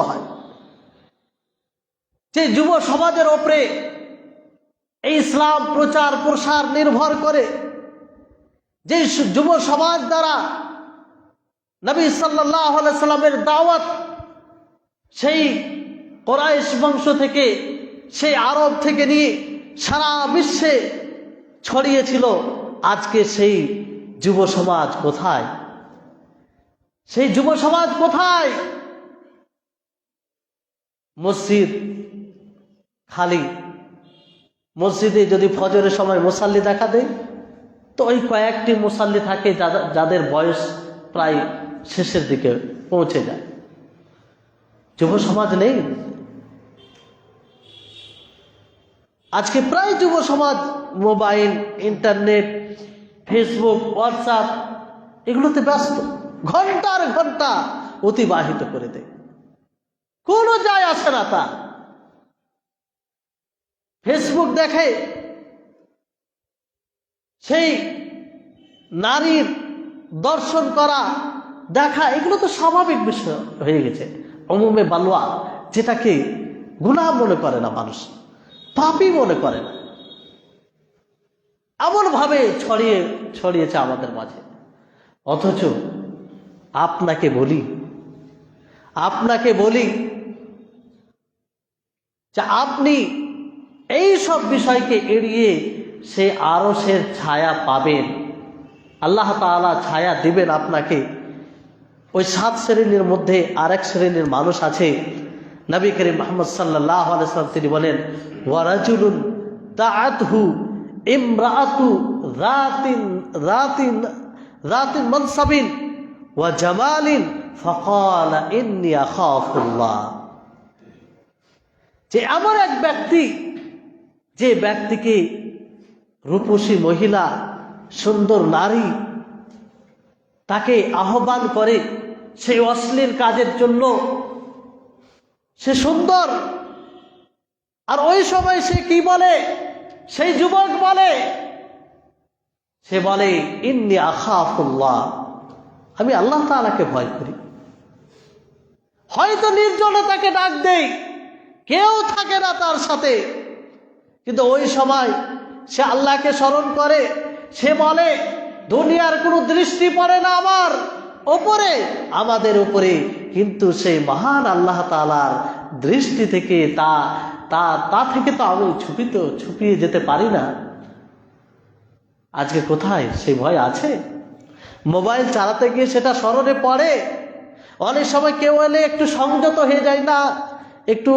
হয়। যে যুব সমাজের ওপরে এই ইসলাম প্রচার প্রসার নির্ভর করে, যে যুব সমাজ দ্বারা নবী সাল্লাল্লাহু আলাইহি সাল্লামের দাওয়াত সেই কুরাইশ বংশ থেকে, সেই আরব থেকে নিয়ে সারা বিশ্বে ছড়িয়েছিল, আজকে সেই যুব সমাজ কোথায়? সেই যুব সমাজ কোথায়? মসজিদ খালি। মসজিদে যদি ফজরের সময় মুসাল্লি দেখা দেয়, তো ওই কয়েকটি মুসাল্লি থাকে যাদের বয়স প্রায় শেষের দিকে পৌঁছে যায়। যুব সমাজ নেই। আজকে প্রায় যুব সমাজ মোবাইল, ইন্টারনেট, ফেসবুক, হোয়াটসঅ্যাপ এগুলোতে ব্যস্ত, ঘন্টার ঘন্টা অতিবাহিত করে দেয়, কোনো যায় আসে না তা। ফেসবুক দেখে, সেই নারীর দর্শন করা, দেখা, এগুলো তো স্বাভাবিক বিষয় হয়ে গেছে। অমুমে বালুয়া, যেটাকে গুনাহ মনে করে না মানুষ, পাপী মনে করে না, এমন ভাবে ছড়িয়েছে আমাদের মাঝে। অথচ আপনাকে বলি যে আপনি এই সব বিষয়কে এড়িয়ে সে আরশের ছায়া পাবেন। আল্লাহ তাআলা ছায়া দিবেন আপনাকে। ওই 7 শ্রেণীর মধ্যে আরেক শ্রেণীর মানুষ আছে। নবী করিম মুহাম্মদ সাল্লাল্লাহু আলাইহি ওয়াসাল্লাম তিনি বলেন, ওয়া রাজুলুন তাআতহু ইমরাআতু যাতিন মানসাবিন ওয়া জামালিন ফাকালা ইন্নী আখাফুল্লাহ। যে এমন এক ব্যক্তি, যে ব্যক্তিকে রূপসী মহিলা, সুন্দর নারী তাকে আহ্বান করে সেই অশ্লীল কাজের জন্য, সে সুন্দর, আর ওই সময় সে কি বলে? সেই যুবক বলে, সে বলে ইন্নী আখাফুল্লাহ, আমি আল্লাহ তাআলাকে ভয় করি। হয়তো নির্জনে তাকে ডাক দেই, কেউ থাকে না তার সাথে, কিন্তু ওই সময় সে আল্লাহকে স্মরণ করে। সে বলে, দুনিয়ার কোনো দৃষ্টি পড়ে না আমার ওপরে, আমাদের উপরে, কিন্তু সেই মহান আল্লাহ তাআলার দৃষ্টি থেকে তা থেকে তো আমি ছুপিয়ে যেতে পারি না। আজকে কোথায় সেই ভয় আছে? মোবাইল চালাতে গিয়ে সেটা স্মরণে পড়ে। অনেক সময় কেউ এলে একটু সংযত হয়ে যায় না, একটু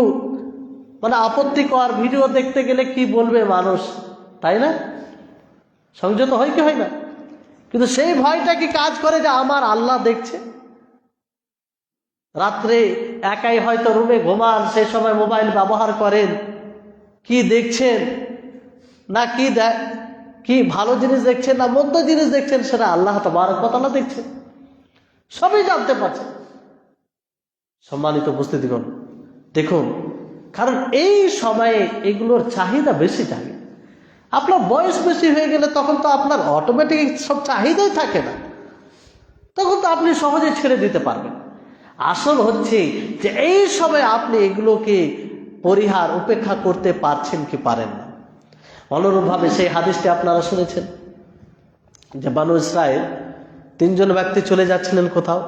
আপত্তিকর ভিডিও দেখতে গেলে কি বলবে মানুষ, তাই না? সংযত হয় কি হয় না? কিন্তু সেই ভয়টা কি কাজ করে যে আমার আল্লাহ দেখছে? রাত্রে একাই হয়তো রুমে ঘুমান, সেই সময় মোবাইল ব্যবহার করেন, কি দেখছেন না কি ভালো জিনিস দেখছেন না মন্দ জিনিস দেখছেন, সেটা আল্লাহ তাবারক ওয়া তাআলা দেখছেন, সবই জানতে পারছেন। সম্মানিত উপস্থিতিগণ, দেখুন, কারণ এই সময়ে এগুলোর চাহিদা বেশি থাকে। আপনার বয়স বেশি হয়ে গেলে তখন তো আপনার অটোমেটিক সব চাহিদাই থাকে না, তখন তো আপনি সহজে ছেড়ে দিতে পারবেন। আসল হচ্ছে যে এই সময় আপনি এগুলোকে উপেক্ষা করতে পারছেন কি পারেন না। অনুরূপভাবে সেই হাদিসটি আপনারা শুনেছেন যে বানু ইসরায়েল 3 জন ব্যক্তি চলে যাচ্ছিলেন কোথাও,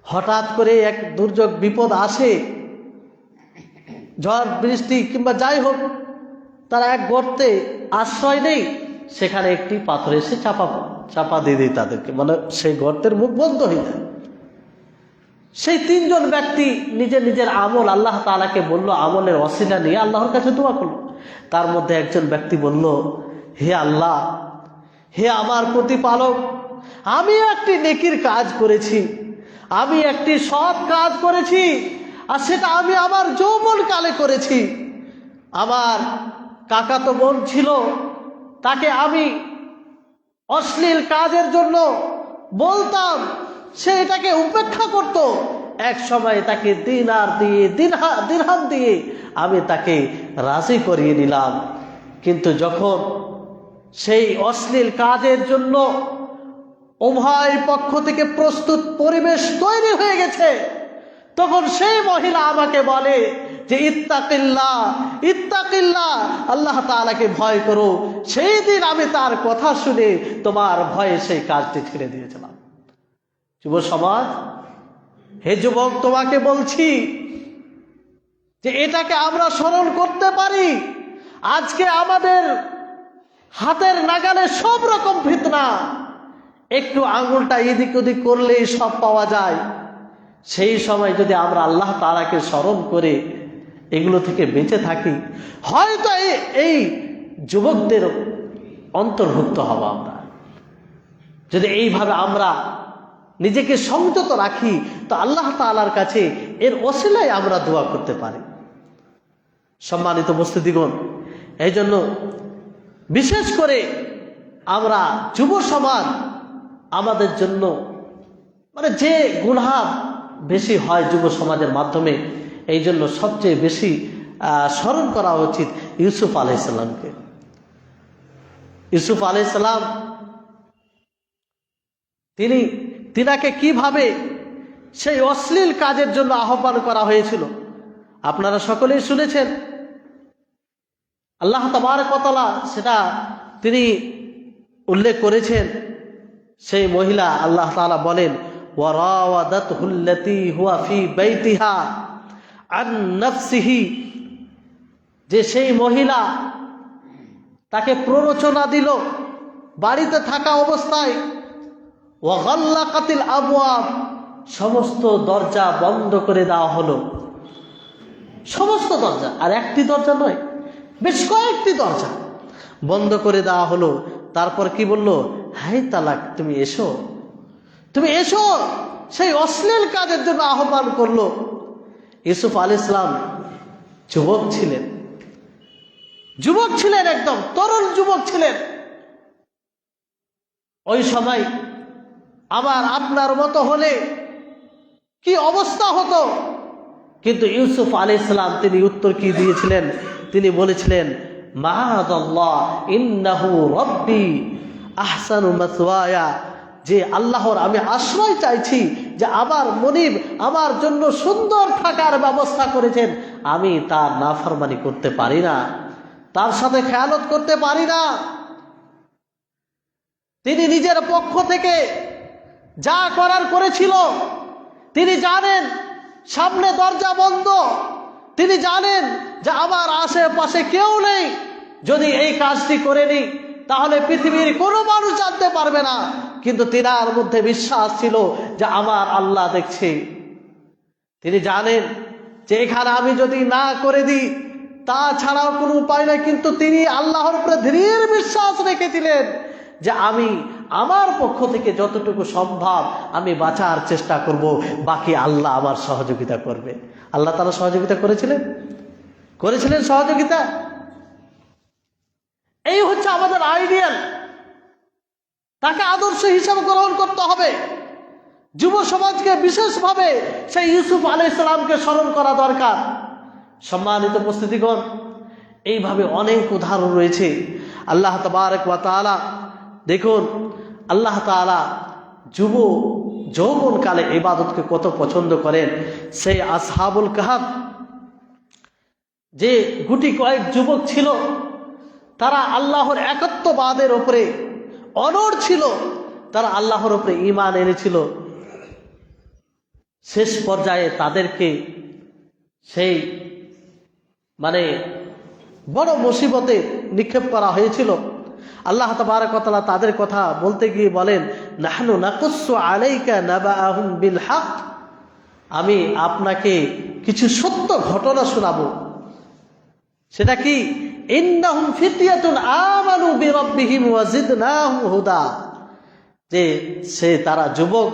হঠাৎ করে এক দুর্যোগ বিপদ আসে, ঝড় বৃষ্টি কিংবা যাই হোক, তারা এক গর্তে আশ্রয় নেই, সেখানে একটি পাথর এসে চাপা দিয়ে দেয় তাদেরকে, সেই গর্তের মুখ বন্ধ হয়ে যায়। সেই 3 জন ব্যক্তি নিজের আমল আল্লাহ তাআলাকে বলল, আমলের ওসিলা নিয়ে আল্লাহর কাছে দোয়া করলো। তার মধ্যে একজন ব্যক্তি বলল, হে আল্লাহ, হে আমার প্রতিপালক, আমি একটি নেকির কাজ করেছি, আমি একটি সৎ কাজ করেছি, আর সেটা আমি আমার যৌবনকালে করেছি। আমার কাকাতো বোন ছিল, তাকে আমি অশ্লীল কাজের জন্য বলতাম, সে এটাকে উপেক্ষা করত। এক সময় তাকে দিরহাম দিয়ে আমি তাকে রাজি করিয়ে নিলাম, কিন্তু যখন সেই অশ্লীল কাজের জন্য উভয় পক্ষ থেকে প্রস্তুত পরিবেশ তৈরি হয়ে গেছে, তখন সেই মহিলা আমাকে বলে যে ইত্তাকিল্লাহ, ইত্তাকিল্লাহ, আল্লাহ তাআলাকে ভয় করো। সেই দিন আমি তার কথা শুনে তোমার ভয়ে সেই কাজটি ছেড়ে দিয়েছিলাম। যুব সমাজ, হে যুবক, তোমাকে বলছি যে এটাকে আমরা স্মরণ করতে পারি। আজকে আমাদের হাতের নাগালে সব রকম ফিতনা, একটু আঙুলটা এদিক ওদিক করলেই সব পাওয়া যায়। সেই সময় যদি আমরা আল্লাহ তাআলাকে স্মরণ করে এগুলো থেকে বেঁচে থাকি, হয়তো এই যুবকদের অন্তর্ভুক্ত হব আমরা। যদি এইভাবে আমরা নিজেকে সংযত রাখি, তো আল্লাহ তাআলার কাছে এর ওসিলায় আমরা দোয়া করতে পারি। সম্মানিত উপস্থিতিগণ, এই জন্য বিশেষ করে আমরা যুব সমাজ, আমাদের জন্য যে গুনাহ বেশি হয় যুব সমাজের মাধ্যমে, এই জন্য সবচেয়ে বেশি স্মরণ করা উচিত ইউসুফ আলাইহিস সালামকে। ইউসুফ আলাইহিস সালাম তিনাকে কিভাবে সেই অশ্লীল কাজের জন্য আহ্বান করা হয়েছিল আপনারা সকলেই শুনেছেন। আল্লাহ তাবারক ওয়া তাআলা সেটা তিনি উল্লেখ করেছেন। সেই মহিলা, আল্লাহ তাআলা বলেন, ওয়ারাওয়াদাতহু আল্লাতী হুয়া ফী বাইতিহা আন নাফসিহি, যে সেই মহিলা তাকে প্ররোচনা দিল বাড়িতে থাকা অবস্থায়। ওয়াগাল্লাকাতিল আবওয়াব, সমস্ত দরজা বন্ধ করে দেওয়া হলো। সমস্ত দরজা, আর একটি দরজা নয়, বেশ কয়েকটি দরজা বন্ধ করে দেওয়া হলো। তারপর কি বলল? হাই তালাক, তুমি এসো, তুমি এসো। সেই অশ্লীল কাজের জন্য আহ্বান করলো। ইউসুফ আলাইহিস সালাম যুবক ছিলেন, যুবক ছিলেন, একদম তরুণ যুবক ছিলেন। ওই সময় আমার আপনার মতো হলে কি অবস্থা হতো? কিন্তু ইউসুফ আলাইহিস সালাম তিনি উত্তর কি দিয়েছিলেন? তিনি বলেছিলেন, মাআযাল্লাহ ইন্নাহু রাব্বি আহসানু মাসওয়ায়া, যে আল্লাহর আমি আশ্রয় চাইছি যে আমার মনিব আমার জন্য সুন্দর থাকার ব্যবস্থা করেছেন। আমি তার নাফরমানি করতে পারি না, তার সাথে খেয়ানত করতে পারি না। তিনি নিজের পক্ষ থেকে যা করার করেছিল। তিনি জানেন সামনে দরজা বন্ধ, তিনি জানেন যে আমার আশেপাশে কেউ নেই। যদি এই কাজটি করে নিই তাহলে পৃথিবীর কোনো মানুষ জানতে পারবে না। কিন্তু তিনার মধ্যে বিশ্বাস ছিল যে আমার আল্লাহ দেখছে। তিনি জানেন যে এখানে আমি যদি না করে দিই তাছাড়াও কোনো উপায় নাই। কিন্তু তিনি আল্লাহর উপরে দৃঢ় বিশ্বাস রেখেছিলেন যে আমি আমার পক্ষ থেকে যতটুকু সম্ভব আমি বাঁচার চেষ্টা করব, বাকি আল্লাহ আমার সহযোগিতা করবে। আল্লাহ তাআলা সহযোগিতা করেছিলেন সহযোগিতা। এই হচ্ছে আমাদের আইডিয়াল, তাকে আদর্শ হিসাবে গ্রহণ করতে হবে। যুব সমাজকে বিশেষভাবে সেই ইউসুফ আলাইহিস সালামকে স্মরণ করা দরকার। সম্মানিত উপস্থিতিগণ, এইভাবে অনেক উদাহরণ রয়েছে। আল্লাহ তাবারক ওয়া তাআলা দেখুন, আল্লাহ তাআলা যৌবনকালে ইবাদতকে কত পছন্দ করেন। সেই আসহাবুল কাহফ, যে গুটি কয়েক যুবক ছিল, তারা আল্লাহর একত্ববাদের উপরে অনড় ছিল, তারা আল্লাহর উপরে ঈমান এনেছিল। শেষ পর্যায়ে তাদেরকে সেই বড় মুসিবতে নিক্ষেপ করা হয়েছিল। আল্লাহ তাবারক ওয়া তাআলা তাদের কথা বলতে গিয়ে বলেন, নাহনু নাকুসসু আলাইকা নাবাআহুম বিল হক, আমি আপনাকে কিছু সত্য ঘটনা শোনাবো। সেটা কি? ইন্নাহুম ফিতয়াতুন আমানু বিরাব্বিহিম ওয়া জিদনাহুম হুদা, যে তারা যুবক,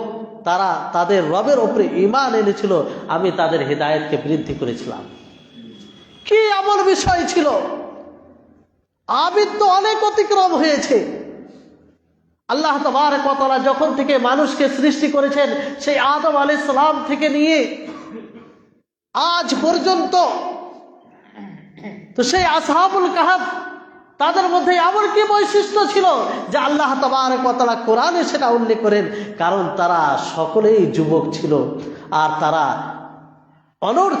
তারা তাদের রবের উপরে ঈমান এনেছিল, আমি তাদের হিদায়াতকে বৃদ্ধি করেছিলাম। কি এমন বিষয় ছিল? আবিদ তো অনেক অতিক্রম হয়েছে। আল্লাহ তাবারক ওয়া তাআলা যখন থেকে মানুষকে সৃষ্টি করেছেন, সেই আদম আলাইহিস সালাম থেকে নিয়ে আজ পর্যন্ত, তো সেই আসহাবুল কাহফ, তাদের মধ্যে এমন কি বৈশিষ্ট্য ছিল যে আল্লাহ তাবারক ওয়া তাআলা কোরআনে সেটা উল্লেখ করেন? কারণ তারা সকলেই যুবক ছিল, আর তারা অনড়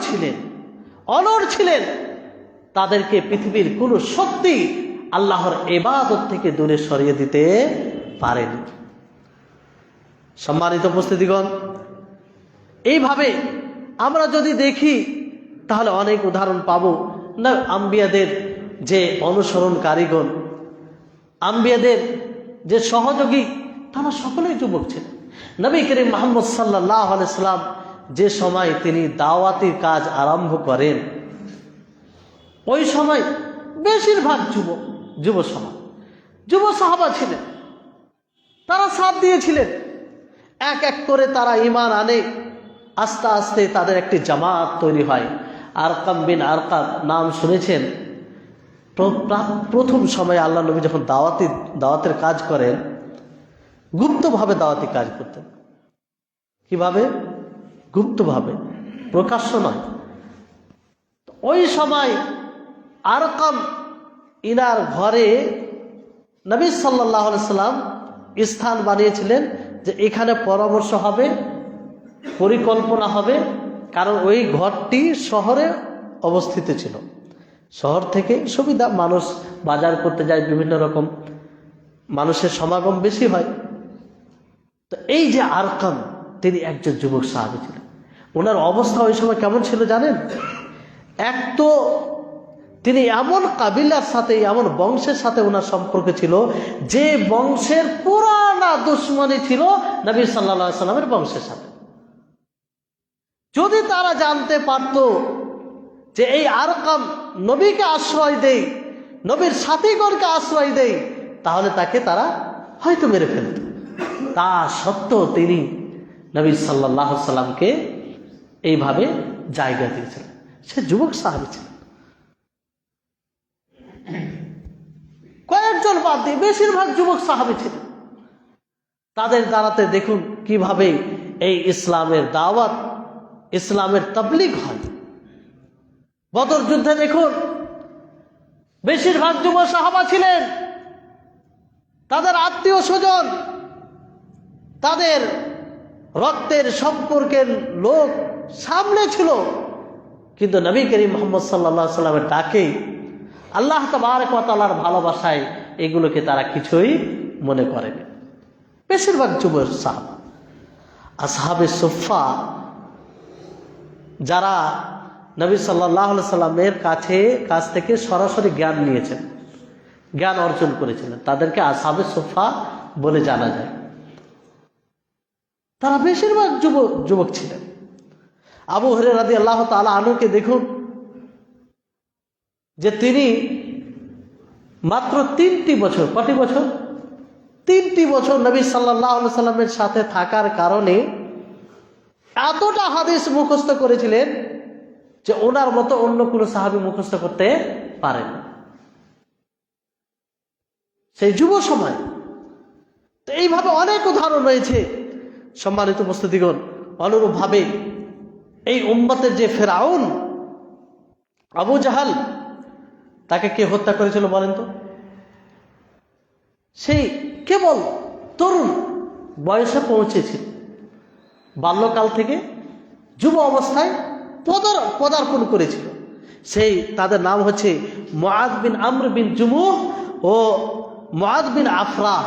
ছিলেন। তাদেরকে পৃথিবীর কোনো শক্তি আল্লাহর ইবাদত থেকে দূরে সরিয়ে দিতে পারেনি। সম্মানিত উপস্থিতিগণ, এইভাবে আমরা যদি দেখি তাহলে অনেক উদাহরণ পাবো না। আম্বিয়াদের যে অনুসরণকারীগণ, আম্বিয়াদের যে সহযোগী, তারা সকলেই যুবক ছিলেন। নবী করিম মুহাম্মদ সাল্লাল্লাহু আলাইহি সাল্লাম যে সময় তিনি দাওয়াতি কাজ আরম্ভ করেন, ওই সময় বেশিরভাগ যুব সাহাবা ছিলেন। তারা সাথ দিয়েছিলেন। এক এক করে তারা ঈমান আনে। আস্তে আস্তে তাদের একটি জামাত তৈরি হয়। আরকাম বিন আরকাম নাম শুনেছেন। প্রথম সময়ে আল্লাহ নবী যখন দাওয়াতের কাজ করেন, গুপ্তভাবে দাওয়াতি কাজ করতেন। কিভাবে? গুপ্তভাবে, প্রকাশ্য নয়। ওই সময় আরকাম ইনার ঘরে নবী সাল্লাল্লাহু আলাইহি সাল্লাম স্থান বানিয়েছিলেন যে এখানে পরামর্শ হবে, পরিকল্পনা হবে। কারণ ওই ঘরটি শহরে অবস্থিত ছিল। শহর থেকে সুবিধা, মানুষ বাজার করতে যায়, বিভিন্ন রকম মানুষের সমাগম বেশি হয়। তো এই যে আরকাম, তিনি একজন যুবক সাহাবী ছিলেন। ওনার অবস্থা ওই সময় কেমন ছিল জানেন? এক তো তিনি এমন কাবিলার সাথে, এমন বংশের সাথে ওনার সম্পর্ক ছিল যে বংশের পুরানা দুশ্মনী ছিল নবী সাল্লাল্লাহু আলাইহি সাল্লামের বংশের সাথে। যদি তারা জানতে পারত যে এই আরকাম নবীকে আশ্রয় দেয়, নবীর সাথীগণকে আশ্রয় দেয়, তাহলে তাকে তারা হয়তো মেরে ফেলত। তা সত্ত্বেও তিনি নবী সাল্লাল্লাহু আলাইহি সাল্লামকে এইভাবে জায়গা দিয়েছিলেন। সে যুবক সাহাবী ছিলেন। কয়েকজন বাদ দিয়ে বেশিরভাগ যুবক সাহাবী ছিলেন। তাদের দ্বারাতে দেখুন কিভাবে এই ইসলামের দাওয়াত, ইসলামের তাবলীগ হয়। বদর যুদ্ধে দেখুন বেশিরভাগ যুব সাহাবা ছিলেন। তাদের আত্মীয় স্বজন, তাদের রক্তের সম্পর্কের লোক সামনে ছিল, কিন্তু নবী করিম মুহাম্মদ সাল্লাল্লাহু আলাইহি সাল্লামের ডাকে, আল্লাহ তাবারক ওয়া তাআলার ভালোবাসায় এগুলোকে তারা কিছুই মনে করেনি। বেশিরভাগ যুব সাহাবা, আসহাবে সুফফা, যারা নবী সাল্লাল্লাহু আলাইহি সাল্লামের কাছ থেকে সরাসরি জ্ঞান নিয়েছেন, জ্ঞান অর্জন করেছিলেন, তাদেরকে আসহাবে সুফফা বলে জানা যায়। তারা বেশিরভাগ যুবক ছিলেন। আবু হুরায়রা রাদিয়াল্লাহু তাআলা আনহুকে দেখুন যে তিনি মাত্র 3টি বছর, কটি বছর? 3টি বছর নবী সাল্লাল্লাহু আলাইহি সাল্লামের সাথে থাকার কারণে এতটা হাদিস মুখস্থ করেছিলেন যে ওনার মতো অন্য কোনো সাহাবী মুখস্থ করতে পারেন না সেই যুব সময়। তো এইভাবে অনেক উদাহরণ রয়েছে। সম্মানিত উপস্থিতিগণ, অনুরূপভাবে এই উম্মতের যে ফেরাউন আবু জাহাল, তাকে কে হত্যা করেছিল বলেন তো? সেই কেবল তরুণ বয়সে পৌঁছেছিল, বাল্যকাল থেকে যুব অবস্থায় পদার্পণ করেছিল। সেই তাদের নাম হচ্ছে মুআদ বিন আমর বিন জুমুহ ও মুআদ বিন আফরা।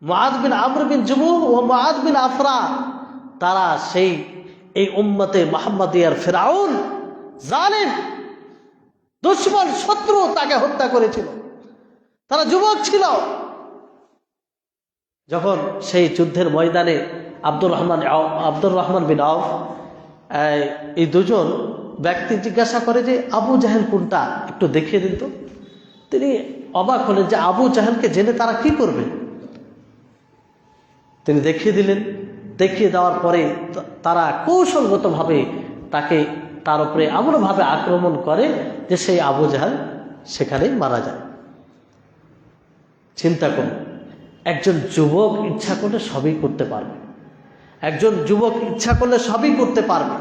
মুআদ বিন আমর বিন জুমুহ ও মুআদ বিন আফরা, তারা সেই এই উম্মতে মুহাম্মাদিয়ার ফিরআউন, জালিম, দুশমন, শত্রু, তাকে হত্যা করেছিল। তারা যুবক ছিল। যখন সেই যুদ্ধের ময়দানে আব্দুর রহমান বিন আওফ, এই দুজন ব্যক্তি জিজ্ঞাসা করে যে আবু জাহেল কোনটা, একটু দেখিয়ে দিন তো। তিনি অবাক হলেন যে আবু জাহেলকে জেনে তারা কি করবে। তিনি দেখিয়ে দিলেন। দেখিয়ে দেওয়ার পরে তারা কৌশলগতভাবে তার উপরে এমনভাবে আক্রমণ করে যে সেই আবু জাহেল সেখানেই মারা যায়। চিন্তা করুন, একজন যুবক ইচ্ছা করলে সবই করতে পারবে। একজন যুবক ইচ্ছা করলে সবই করতে পারবে।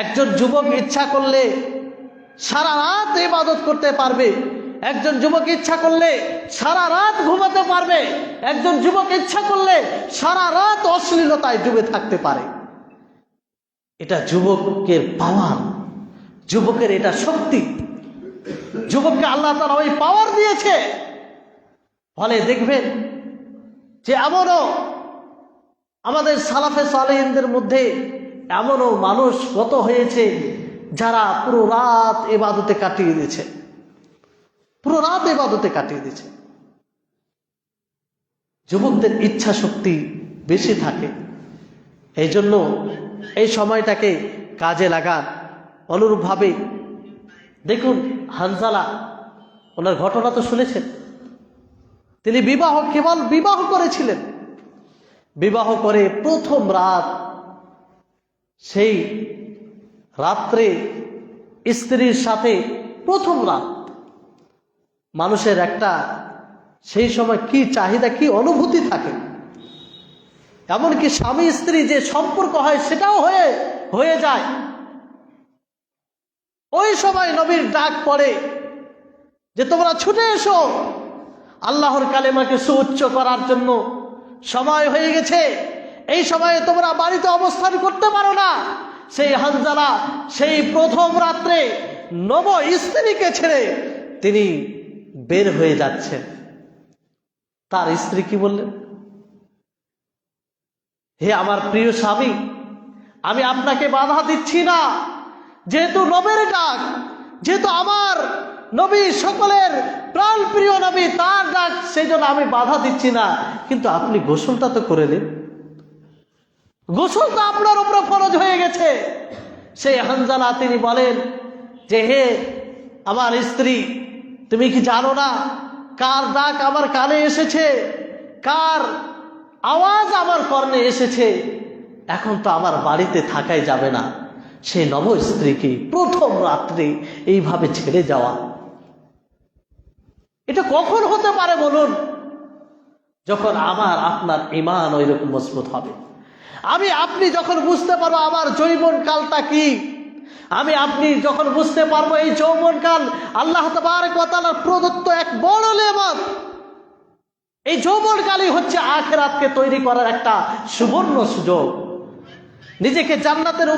একজন যুবক ইচ্ছা করলে সারা রাত ইবাদত করতে পারবে। একজন যুবক ইচ্ছা করলে সারা রাত ঘুমাতে পারবে। একজন যুবক ইচ্ছা করলে সারা রাত অশ্লীলতায় ডুবে থাকতে পারে। এটা যুবকের পাওয়ার, যুবকের এটা শক্তি, যুবককে আল্লাহ তাআলা ওই পাওয়ার দিয়েছে। ফলে দেখবেন যে এমনও আমাদের সালাফে সালেহিনদের মধ্যে এমনও মানুষ গত হয়েছে যারা পুরো রাত ইবাদতে কাটিয়ে দিয়েছে, পুরো রাত ইবাদতে কাটিয়ে দিয়েছে। যুবকদের ইচ্ছা শক্তি বেশি থাকে, এই জন্য এই সময়টাকে কাজে লাগান। অনুরূপভাবে দেখুন হানজালা, ওনার ঘটনা তো শুনেছেন। তিনি কেবল বিবাহ করেছিলেন, বিবাহ করে প্রথম রাত, সেই রাত্রে স্ত্রীর সাথে প্রথম রাত। মানুষের একটা সেই সময় কি চাহিদা, কি অনুভূতি থাকে, এমনকি স্বামী স্ত্রী যে সম্পর্ক হয় সেটাও হয়ে যায়। ওই সময় নবীর ডাক পড়ে যে তোমরা ছুটে এসো, আল্লাহর কালেমাকে সুউচ্চ করার জন্য সময় হয়ে গেছে। এই সময়ে তোমরা বাড়িতে অবস্থান করতে পারো না। সেই হানজালা সেই প্রথম রাত্রে নব স্ত্রীকে ছেড়ে তিনি বের হয়ে যাচ্ছেন। তার স্ত্রী কি বললেন? হে আমার প্রিয় স্বামী, আমি আপনাকে বাধা দিচ্ছি না, যেহেতু নবীর ডাক, যেহেতু আমার নবী সকলের প্রাণ প্রিয় নবী, তার ডাক, সেই জন্য আমি বাধা দিচ্ছি না। কিন্তু আপনি গোসলটা তো করে নিন, গোসল তো আপনার উপরে ফরজ হয়ে গেছে। সেই হানজালা তিনি বলেন যে হে আমার স্ত্রী, তুমি কি জানো না কার ডাক আমার কানে এসেছে, কার আওয়াজ আমার কর্ণে এসেছে? এখন তো আমার বাড়িতে থাকাই যাবে না। সেই নব স্ত্রীকে প্রথম রাত্রে এইভাবে ছেড়ে যাওয়া, এটা কখন হতে পারে বলুন? যখন আমার আপনার ঈমান ওই রকম মজবুত হবে, আমি আপনি যখন বুঝতে পারবো আমার যৌবন কালটা কি, আমি আপনি যখন বুঝতে পারবো এই যৌবন কাল আল্লাহ তাবারক ওয়া তাআলার প্রদত্ত এক বড় নেয়ামত। এই যৌবন কালই হচ্ছে আখিরাতকে তৈরি করার একটা সুবর্ণ সুযোগ, নিজেকে জান্নাতের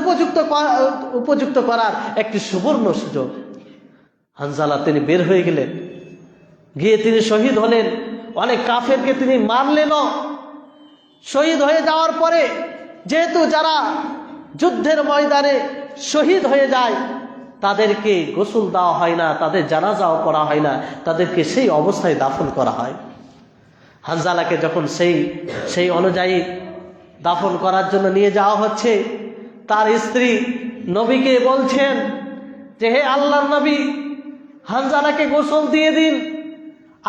উপযুক্ত করার একটি সুবর্ণ সুযোগ। হানজালা তিনি বের হয়ে গেলেন, গিয়ে তিনি শহীদ হলেন। অনেক কাফেরকে তিনি মারলেন। শহীদ হয়ে যাওয়ার পরে, যেহেতু যারা যুদ্ধের ময়দানে শহীদ হয়ে যায় তাদেরকে গোসল দেওয়া হয় না, তাদের জানাজাও পড়া হয় না, তাদেরকে সেই অবস্থায় দাফন করা হয়। হানজালাকে যখন সেই অনুযায়ী দাফন করার জন্য নিয়ে যাওয়া হচ্ছে, তার স্ত্রী নবীকে বলছেন যে হে আল্লাহর নবী, হানজালাকে গোসল দিয়ে দিন।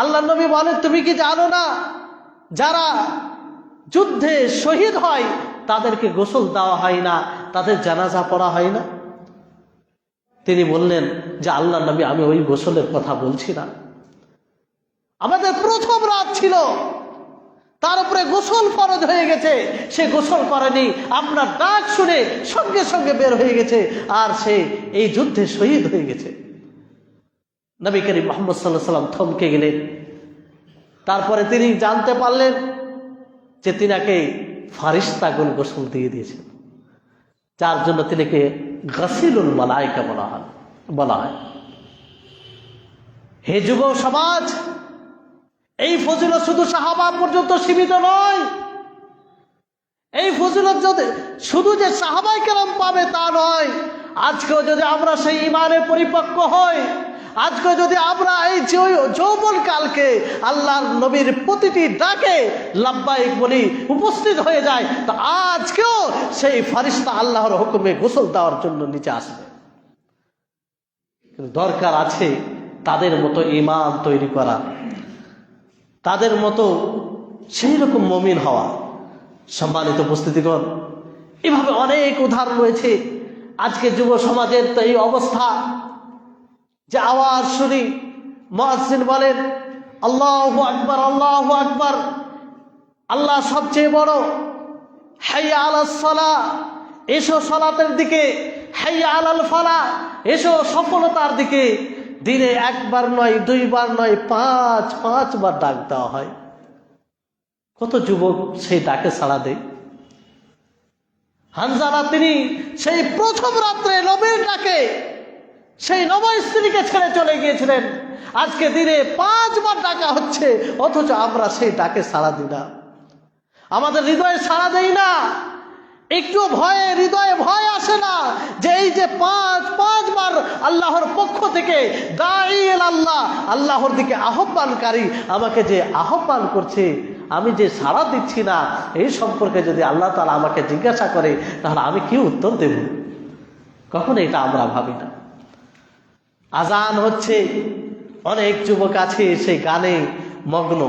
আল্লাহর নবী বলেন তুমি কি জানো না যারা যুদ্ধে শহীদ হয় তাদেরকে গোসল দেওয়া হয় না, তাদের জানাজা পড়া হয় না? তিনি বললেন যে আল্লাহর নবী, আমি ওই গোসলের কথা বলছি না। আমাদের প্রথম রাত ছিল, তার উপরে গোসল ফরজ হয়ে গেছে, সে গোসল করেনি, আপনার ডাক শুনে সঙ্গে সঙ্গে বের হয়ে গেছে, আর সে এই যুদ্ধে শহীদ হয়ে গেছে। নবী করিম মুহাম্মদ সাল্লাল্লাহু আলাইহি ওয়াসাল্লাম থমকে গেলেন। তারপরে তিনি জানতে পারলেন যে তিনাকে ফারিস্তাগণ গোসল দিয়ে দিয়েছেন, যার জন্য তিনাকে গাসিলুল মালায়েকা বলা হয়। হে যুব সমাজ, এই ফজিলত শুধু সাহাবা পর্যন্ত সীমিত নয়। এই ফজিলত যদি শুধু যে সাহাবায়ে কেরাম পাবে তা নয়, আজকেও যদি আমরা সেই ঈমানে পরিপক্ক হই, আজকে যদি আমরা এই যৌবন কালকে আল্লাহর নবীর প্রতিটি ডাকে লাব্বাইক বলি উপস্থিত হয়ে যায়, তো আজকেও সেই ফারিস্তা আল্লাহর হুকুমে গোসল দেওয়ার জন্য নিচে আসবে। কিন্তু দরকার আছে তাদের মতো ঈমান তৈরি করা, তাদের মতো সেই রকম মুমিন হওয়া। সম্মানিত উপস্থিতিগণ, এভাবে অনেক উদাহরণ রয়েছে। আজকে যুব সমাজের তো এই অবস্থা যে আওয়াজ শুনি মুয়াজ্জিন বলেন আল্লাহু আকবার, আল্লাহু আকবার, আল্লাহ সবচেয়ে বড়, হাইয়া আলাস সালাহ, এসো সালাতের দিকে, হাইয়া আলাল ফালাহ, এসো সফলতার দিকে। দিনে একবার নয়, দুইবার নয়, পাঁচবার ডাক দেওয়া হয়। কত যুবক সেই ডাকে সাড়া দেয়। হানজালা তিনি সেই প্রথম রাত্রে নবীর ডাকে সেই নব স্ত্রীকে ছেড়ে চলে গিয়েছিলেন। আজকে দিনে 5 বার ডাকা হচ্ছে, অথচ আমরা সেই ডাকে সাড়া দিই না, আমাদের হৃদয়ে সাড়া দেই না। একটু হৃদয়ে ভয় আসে না যে এই যে 5 বার আল্লাহর পক্ষ থেকে দাঈ আল্লাহ, আল্লাহর দিকে আহ্বানকারী আমাকে যে আহ্বান করছে, আমি যে সাড়া দিচ্ছি না, এই সম্পর্কে যদি আল্লাহ তাআলা আমাকে জিজ্ঞাসা করে তাহলে আমি কি উত্তর দেব? কখনো এটা আমরা ভাবি না। আজান হচ্ছে, অনেক যুবক আছে সেই গানে মগ্ন।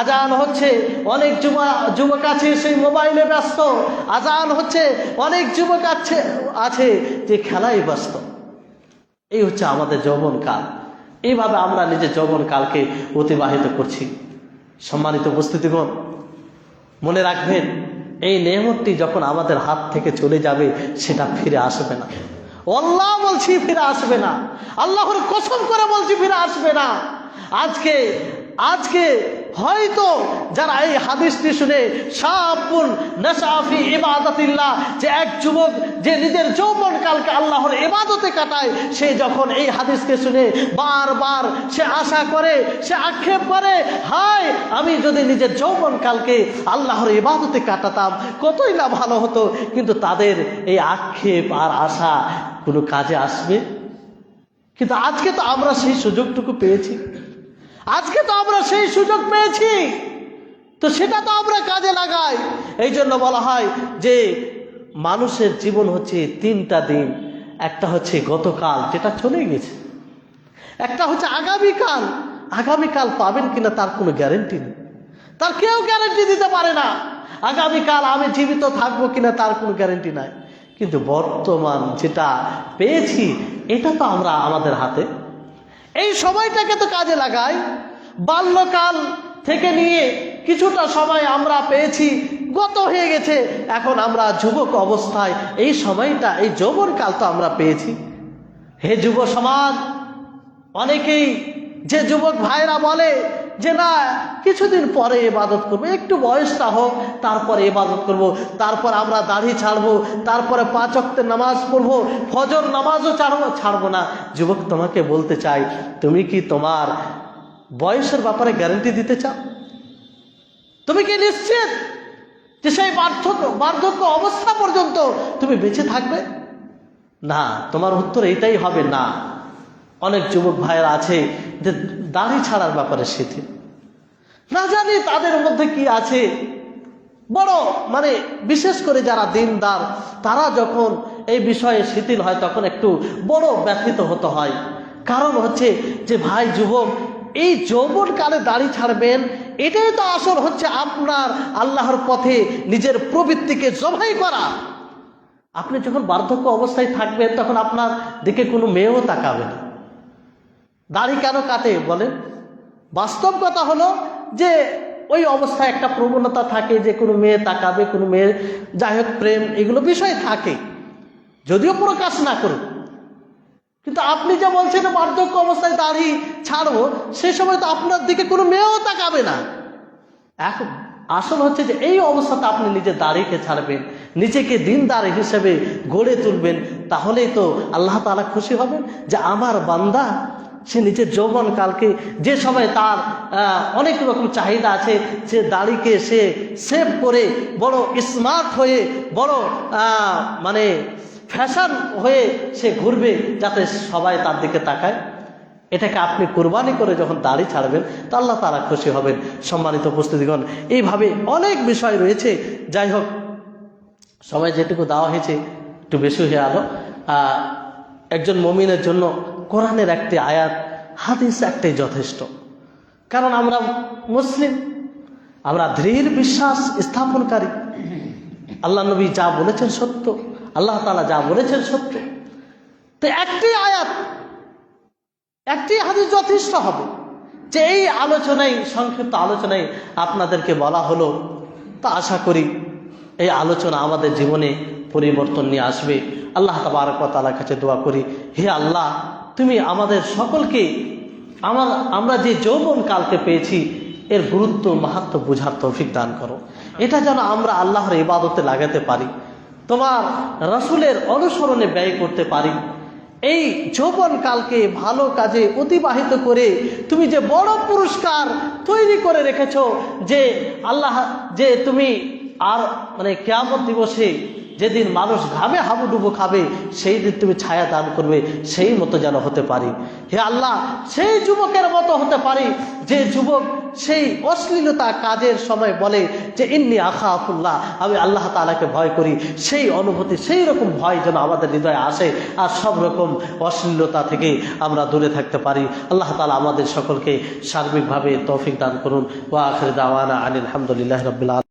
আজান হচ্ছে, অনেক যুবক আছে সেই মোবাইলে ব্যস্ত। আজান হচ্ছে, অনেক যুবক আছে যে খেলায় ব্যস্ত। এই হচ্ছে আমাদের যৌবনকাল। এইভাবে আমরা নিজের যৌবনকালকে অতিবাহিত করছি। সম্মানিত উপস্থিতিগণ, মনে রাখবেন, এই নেয়ামতটি যখন আমাদের হাত থেকে চলে যাবে সেটা ফিরে আসবে না। আল্লাহ বলছি ফিরে আসবে না, আল্লাহর কসম করে বলছি ফিরে আসবে না। আজকে হয়তো যারা এই হাদিসটি শুনে শাবুন নাশাফি ইবাদাতিল্লাহ, যে এক যুবক যে নিজের যৌবনকালকে আল্লাহর ইবাদতে কাটায়, সে যখন এই হাদিসকে শুনে বারবার সে আশা করে, সে আক্ষেপ করে, হায় আমি যদি নিজের যৌবনকালকে আল্লাহর ইবাদতে কাটাতাম কতই না ভালো হতো। কিন্তু তাদের এই আক্ষেপ আর আশা কোনো কাজে আসবে? কিন্তু আজকে তো আমরা সেই সুযোগটুকু পেয়েছি, আজকে তো আমরা সেই সুযোগ পেয়েছি, তো সেটা তো আমরা কাজে লাগাই। এই জন্য বলা হয় যে মানুষের জীবন হচ্ছে 3টা দিন। একটা হচ্ছে গতকাল, যেটা চলে গেছে। একটা হচ্ছে আগামীকাল। আগামীকাল পাবেন কিনা তার কোনো গ্যারেন্টি নেই, তার কেউ গ্যারেন্টি দিতে পারে না। আগামীকাল আমি জীবিত থাকবো কিনা তার কোনো গ্যারেন্টি নাই। কিন্তু বর্তমান যেটা পেয়েছি এটা তো আমরা আমাদের হাতে। এই সময়টাকে তো কাজে লাগাই। বাল্যকাল থেকে নিয়ে কিছুটা সময় আমরা পেয়েছি, গত হয়ে গেছে, এখন আমরা যুবক অবস্থায় এই সময়টা, এই যৌবনকাল তো আমরা পেয়েছি। হে যুব সমাজ, অনেকেই যে যুবক ভাইরা বলে যে না কিছুদিন পরে ইবাদত করবো, একটু বয়সটা হোক তারপরে ইবাদত করব, তারপর আমরা দাড়ি ছাড়বো, তারপরে 5 ওয়াক্তের নামাজ পড়বো, ফজর নামাজও ছাড়বো না। যুবক, তোমাকে বলতে চাই, তুমি কি তোমার বয়সের ব্যাপারে গ্যারান্টি দিতে চাও? তুমি কি নিশ্চিত যে সেই বার্ধক্য অবস্থা পর্যন্ত তুমি বেঁচে থাকবে? না, তোমার উত্তর এইটাই হবে না। অনেক যুবক ভাইয়েরা আছে যে দাড়ি ছাড়ার ব্যাপারে শিথিল, না জানি তাদের মধ্যে কি আছে। বড় বিশেষ করে যারা দিনদার, তারা যখন এই বিষয়ে শিথিল হয় তখন একটু বড় ব্যথিত হতে হয়। কারণ হচ্ছে যে ভাই যুবক, এই যৌবনকালে দাড়ি ছাড়বেন, এটাই তো আসল হচ্ছে আপনার আল্লাহর পথে নিজের প্রবৃত্তিকে জবাই করা। আপনি যখন বার্ধক্য অবস্থায় থাকবেন তখন আপনার দিকে কোনো মেয়েও তাকাবে না। দাড়ি কেন কাটে বলেন? বাস্তব কথা হলো যে ওই অবস্থায় একটা প্রবণতা থাকে যে কোনো মেয়ে তাকাবে, কোনো মেয়ে, যাই হোক প্রেম, এগুলো বিষয় থাকে, যদিও প্রকাশ না করুক। কিন্তু আপনি যে বলছেন বার্ধক্য অবস্থায় দাড়ি ছাড়বো, সেই সময় তো আপনার দিকে কোনো মেয়েও তাকাবে না। এখন আসল হচ্ছে যে এই অবস্থাতে আপনি নিজের দাড়িকে ছাড়বেন, নিজেকে দিনদার হিসেবে গড়ে তুলবেন, তাহলেই তো আল্লাহ তাআলা খুশি হবেন যে আমার বান্দা সে নিজের যৌবনকালকে, যে সময় তার অনেক রকম চাহিদা আছে, সে দাড়িকে সে সেভ করে বড় স্মার্ট হয়ে, বড় ফ্যাশন হয়ে সে ঘুরবে, যাতে সবাই তার দিকে তাকায়। এটাকে আপনি কুরবানি করে যখন দাড়ি ছাড়বেন তা আল্লাহ তাআলা খুশি হবেন। সম্মানিত উপস্থিতিগণ, এইভাবে অনেক বিষয় রয়েছে। যাই হোক, সময় যেটুকু দেওয়া হয়েছে একটু বেশি হয়ে আলো। একজন মুমিনের জন্য কোরআনের একটি আয়াত, হাদিস একটাই যথেষ্ট। কারণ আমরা মুসলিম, আমরা দৃঢ় বিশ্বাস স্থাপনকারী। আল্লাহ নবী যা বলেছেন সত্য, আল্লাহ তাআলা যা বলেছেন সত্য। তো একটি আয়াত, একটি হাদিস যথেষ্ট হবে। যে এই আলোচনায়, সংক্ষিপ্ত আলোচনায় আপনাদেরকে বলা হলো, তা আশা করি এই আলোচনা আমাদের জীবনে পরিবর্তন নিয়ে আসবে। আল্লাহ তাবারক ওয়া তাআলার কাছে দোয়া করি, হে আল্লাহ, তুমি আমাদের সকলকে আমরা যে যৌবন কালকে পেয়েছি এর গুরুত্ব মাহাত্ম্য বোঝার তৌফিক দান করো। এটা যেন আমরা আল্লাহর ইবাদতে লাগাতে পারি। তোমার রাসূলের অনুসরণে ব্যয় করতে পারি। এই যৌবন কালকে ভালো কাজে অতিবাহিত করে তুমি যে বড় পুরস্কার তৈরি করে রেখেছো, যে আল্লাহ যে তুমি আর মানে কিয়ামত দিবসে যেদিন মানুষ ঘামে হাবুডুবু খাবে সেই দিন তুমি ছায়া দান করবে, সেই মতো যেন হতে পারি। হে আল্লাহ, সেই যুবকের মতো হতে পারি যে যুবক সেই অশ্লীলতা কাজের সময় বলে যে ইন্নী আখাফুল্লাহ, আমি আল্লাহ তাআলাকে ভয় করি। সেই অনুভূতি, সেই রকম ভয় যেন আমাদের হৃদয়ে আসে, আর সব রকম অশ্লীলতা থেকে আমরা দূরে থাকতে পারি। আল্লাহ তাআলা আমাদের সকলকে সার্বিকভাবে তৌফিক দান করুন। ওয়া আখির দাওয়ানা আনিল হামদুলিল্লাহি রাব্বিল আলামিন।